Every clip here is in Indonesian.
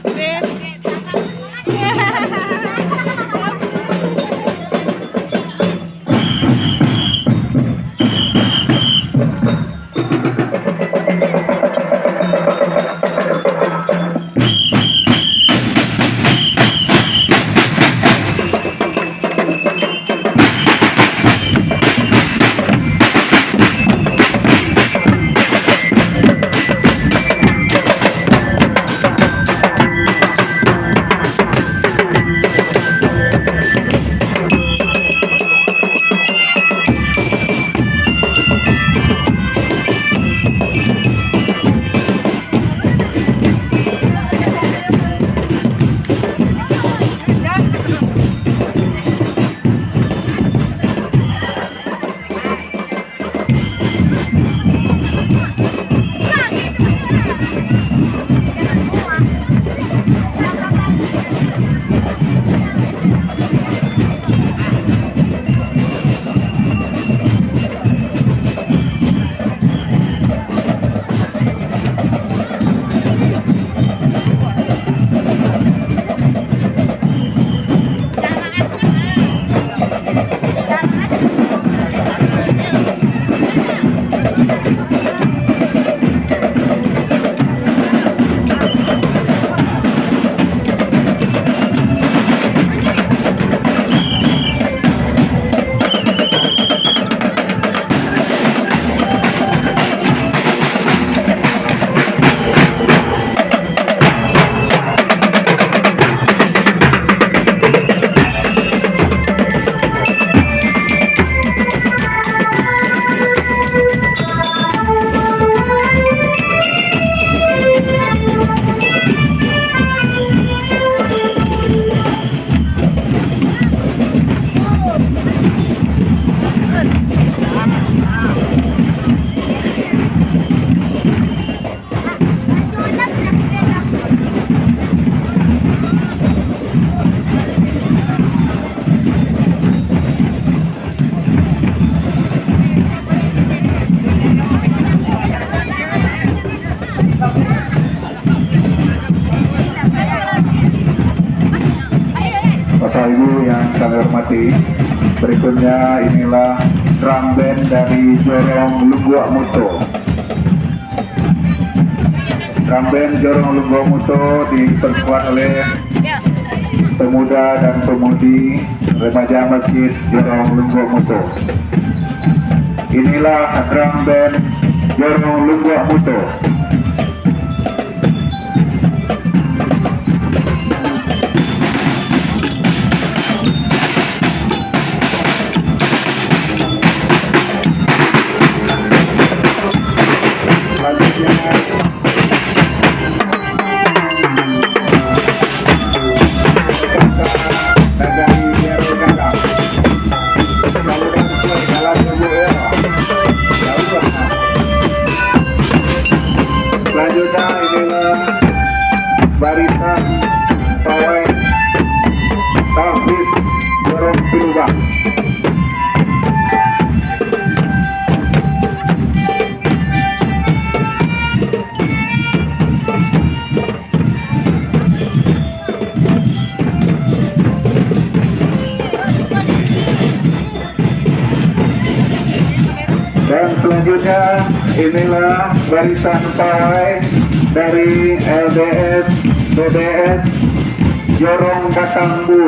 Wes. Bapak Ibu yang kami hormati, berikutnya inilah drum band dari Jorong Lunggua Muto. Drum band Jorong Lunggua Muto diperkuat oleh pemuda dan pemudi remaja Masjid Jorong Lunggua Muto. Inilah drum band Jorong Lunggua Muto. Selanjutnya inilah barisan pawai Tauhid Jorong Pilubang. Dan selanjutnya inilah barisan pawai dari LDS BDS Jorong Batangbu.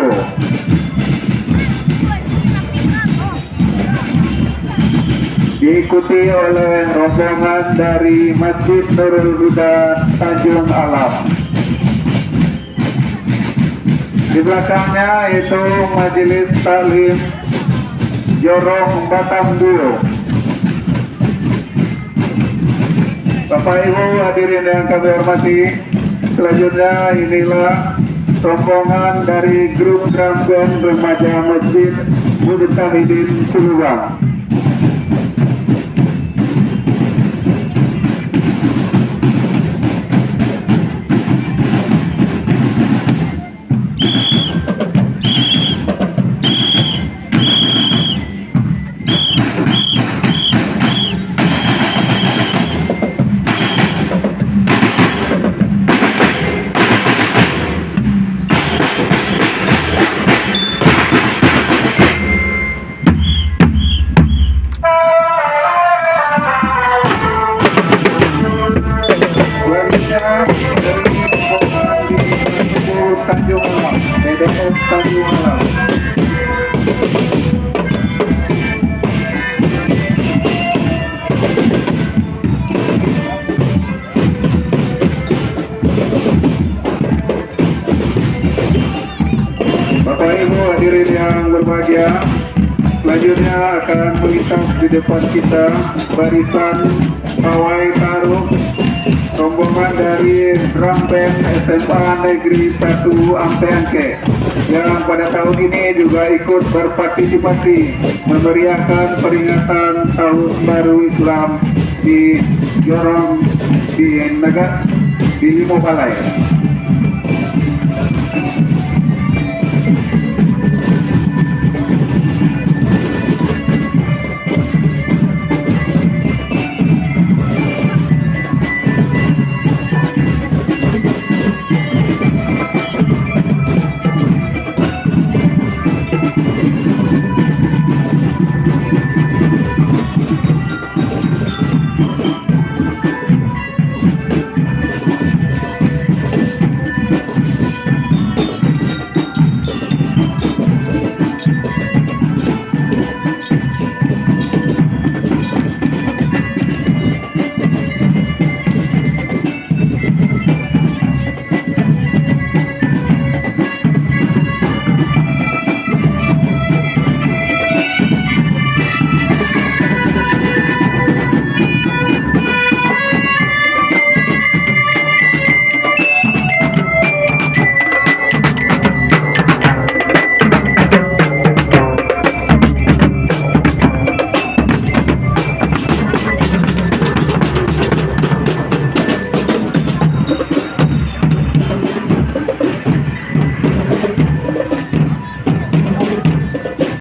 Diikuti oleh rombongan dari Masjid Nurul Huda Tanjung Alam. Di belakangnya itu Majelis Talim Jorong Batangbu. Bapak Ibu hadirin yang kami hormati, selanjutnya inilah rombongan dari grup drum band remaja Masjid Mujtahidin Pilubang. PDS Tanjung Alam. Bapak Ibu hadirin yang berbahagia, selanjutnya akan melintas di depan kita barisan pawai taruh rombongan dari drum band SMA Negeri 1 Ampeanke yang pada tahun ini juga ikut berpartisipasi memeriahkan peringatan Tahun Baru Islam di Jorong di Naga di Limo Balai.